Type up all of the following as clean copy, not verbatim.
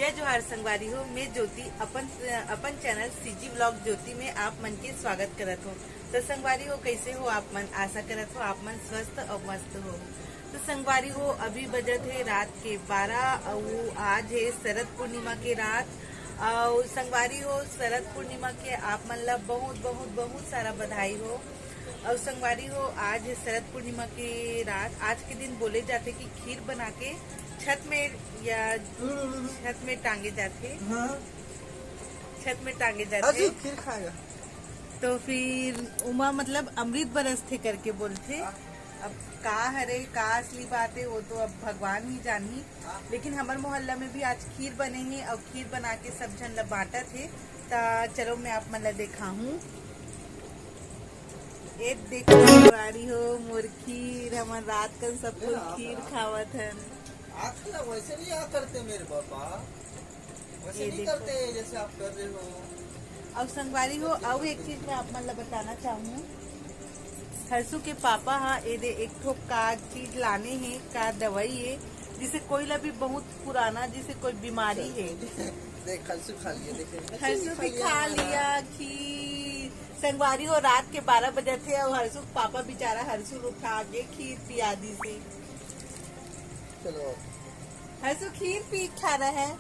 जय जोहार संगवारी हो। मैं ज्योति अपन चैनल सीजी ब्लॉग ज्योति में आप मन के स्वागत करत हो। तो संगवारी हो, कैसे हो आप मन? आशा करत हो आप मन स्वस्थ और मस्त हो। तो संगवारी हो, अभी बजत है रात के 12 और आज है शरद पूर्णिमा के रात। और संगवारी हो, शरद पूर्णिमा के आप मन ला बहुत बहुत बहुत सारा बधाई हो। और संगवारी हो, आज है शरद पूर्णिमा की रात। आज के दिन बोले जाते कि खीर बना के छत में या छत में टांगे जाते। हाँ। छत में टांगे जाते खीर खाएगा तो फिर उमा मतलब अमृत बरसते करके बोलते। अब का हरे का असली बात है वो तो अब भगवान ही जानी। लेकिन हमारे मोहल्ला में भी आज खीर बने हैं और खीर बना के सब जन ला बांटा थे। तो चलो मैं आप मन ला देखा हूँ। एक देखो संगवारी हो, मोर खीर हमार रात का सब कुछ खीर खावत है। आजकल वैसे नहीं करते मेरे पापा, वैसे नहीं करते जैसे आप कर रहे हो। अब संगवारी हो, अब एक चीज मैं आप मन ला बताना चाहूँ। हर्षु के पापा हाँ एक ठो का चीज लाने हैं, का दवाई है जिसे कोई ला भी बहुत पुराना जिसे कोई बीमारी है। देख हर्षु खा लिया, देखे हर्षु भी खा लिया खीर। संगवारी हो, रात के 12 बजे थे और हर्षु पापा बेचारा हर्षु उठा के खीर पिया दी से। चलो हर्षु खीर पी खा रहा है।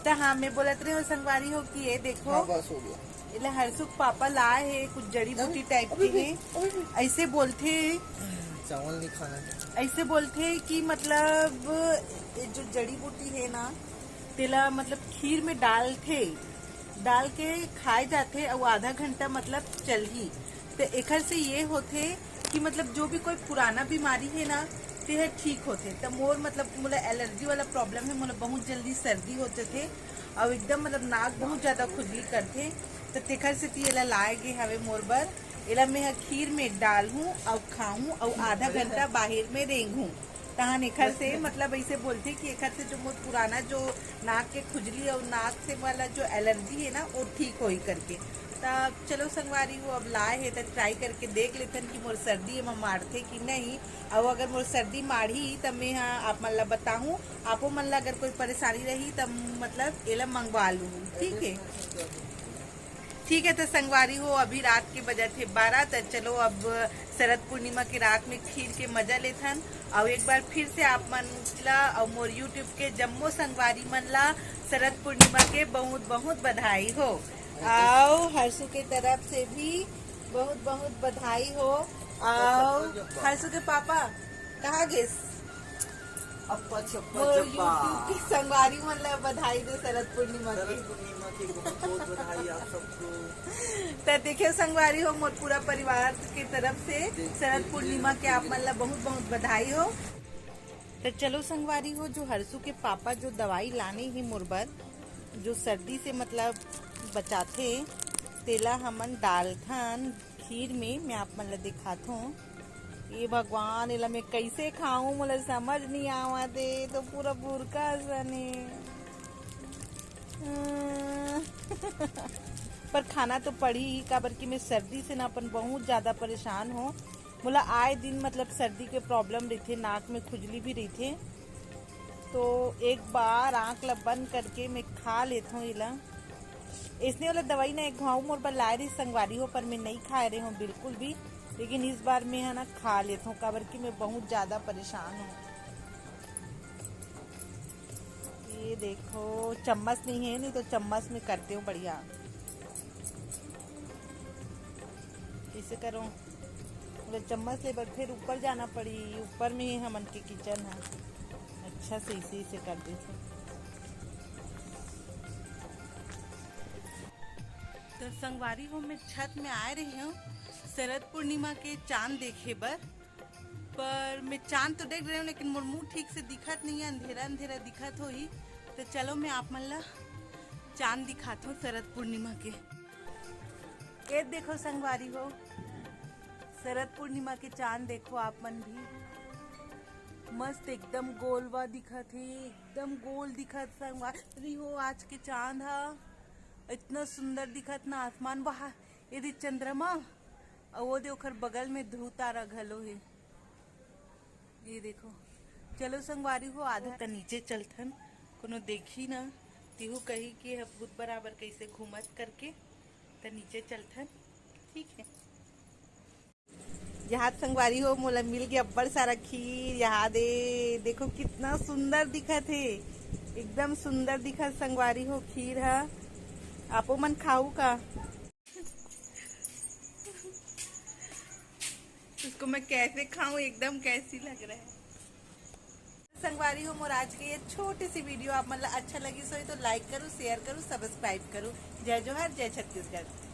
तो हाँ, मैं बोलत रही हूँ संगवारी हो कि ये देखो। हाँ, बस हो गया। इला हर्षु पापा लाए है कुछ जड़ी बूटी टाइप के हैं। ऐसे बोलते चावल नहीं खाना है। ऐसे बोलते कि मतलब जो जड़ी बूटी है ना तेला मतलब खीर में डाल के खाए जाते और आधा घंटा मतलब चल ही। तो एकर से ये होते कि मतलब जो भी कोई पुराना बीमारी है ना ते ठीक होते। तो मोर मतलब मोला एलर्जी वाला प्रॉब्लम है, मोला बहुत जल्दी सर्दी होते थे और एकदम मतलब नाक बहुत ज्यादा खुजली करते। तो तेखर से एला लाए गे हवे मोर बर। एला मैं खीर में डालूं और खाऊं और आधा घंटा बाहर में रेंगूं। तहां एखर से मतलब ऐसे बोलते कि एखर से जो मोर पुराना जो नाक के खुजली और नाक से वाला जो एलर्जी है ना वो ठीक होई करके। तब चलो संगवारी हो, अब लाए है तो ट्राई करके देख लेथन कि मोर सर्दी में मारथे कि नहीं। और अगर मोर सर्दी माढ़ी तब मैं हाँ आप मन ला बताऊँ। आपो मन ला अगर कोई परेशानी रही तब मतलब एला मंगवा लूँ। ठीक है, ठीक है। तो संगवारी हो, अभी रात के बजे थे 12। तो चलो अब शरद पूर्णिमा की रात में खीर के मजा लेथन। और एक बार फिर से आप मन ला और मोर यूट्यूब के जम्मो संगवारी मन ला शरद पूर्णिमा के बहुत बहुत बधाई हो। और हर्षु के तरफ से भी बहुत बहुत बधाई हो। और हर्षु के पापा कहाँ गए? यूट्यूब की संगवारी मन ला बधाई दे शरद पूर्णिमा की। बहुत बधाई आप सबको। तो देखिए संगवारी हो, मोर पूरा परिवार की तरफ से शरद पूर्णिमा के आप मन ला बहुत बहुत बधाई हो। तो चलो संगवारी हो, जो हर्षु के पापा जो दवाई लाने ही मुरबर जो सर्दी से मतलब बचाथे तेला हमन डालथन खीर में। मैं आप मन ला दिखात हूँ। ये भगवान एला मैं कैसे खाऊं मोला समझ नहीं आवा दे। तो पूरा बुरका सने पर खाना तो पड़ी ही, काबर कि मैं सर्दी से ना अपन बहुत ज्यादा परेशान हो। मोला आए दिन मतलब सर्दी के प्रॉब्लम रहते, नाक में खुजली भी रहते। तो एक बार आँख ला बंद करके मैं खा लेता हूँ इला। इसने वाला दवाई ना एक घाव मोर पर लाए रही संगवारी हो, पर मैं नहीं खा रही हूँ बिल्कुल भी। लेकिन इस बार मैं है ना खा लेता हूँ, काबर कि मैं बहुत ज्यादा परेशान हूँ। ये देखो चम्मच नहीं है, नहीं तो चम्मच में करते हूँ बढ़िया। इसे करो चम्मच ले बर फिर ऊपर जाना पड़ी। ऊपर में ही हमन के किचन है। अच्छा से इसे कर देते। तो संगवारी हो, मैं छत में आ रही हूँ शरद पूर्णिमा के चांद देखे पर मैं चांद तो देख रही हूँ लेकिन मोर मुंह ठीक से दिखत नहीं है, अंधेरा अंधेरा दिखत हो ही। तो चलो मैं आप मन ला चांद दिखाता हूँ शरद पूर्णिमा के। ये देखो संगवारी हो, शरद पूर्णिमा के चांद देखो आप मन भी मस्त एकदम गोलवा दिखत है, एकदम गोल दिखत संगवारी हो। आज के चांद हा इतना सुंदर दिखत ना, आसमान बाहर यदि चंद्रमा और वो दे ओकर बगल में ध्रुव तारा घलो है। ये देखो चलो संगवारी हो आधा त नीचे चलथन कोनो देखी ना तिहू कही कि भूत बराबर कैसे घूमत करके त नीचे चलथन। ठीक है यहाँ संगवारी हो मोला मिल गया अब्बड़ सारा खीर। यहाँ दे देखो कितना सुंदर दिखत है, एकदम सुंदर दिखत संगवारी हो खीर है। आपो मन खाऊ का? इसको मैं कैसे खाऊं, एकदम कैसी लग रहा है। संगवारी हो मोर आज के ये छोटी सी वीडियो आप मतलब अच्छा लगी सो तो लाइक करो, शेयर करो, सब्सक्राइब करो। जय जोहार, जय छत्तीसगढ़।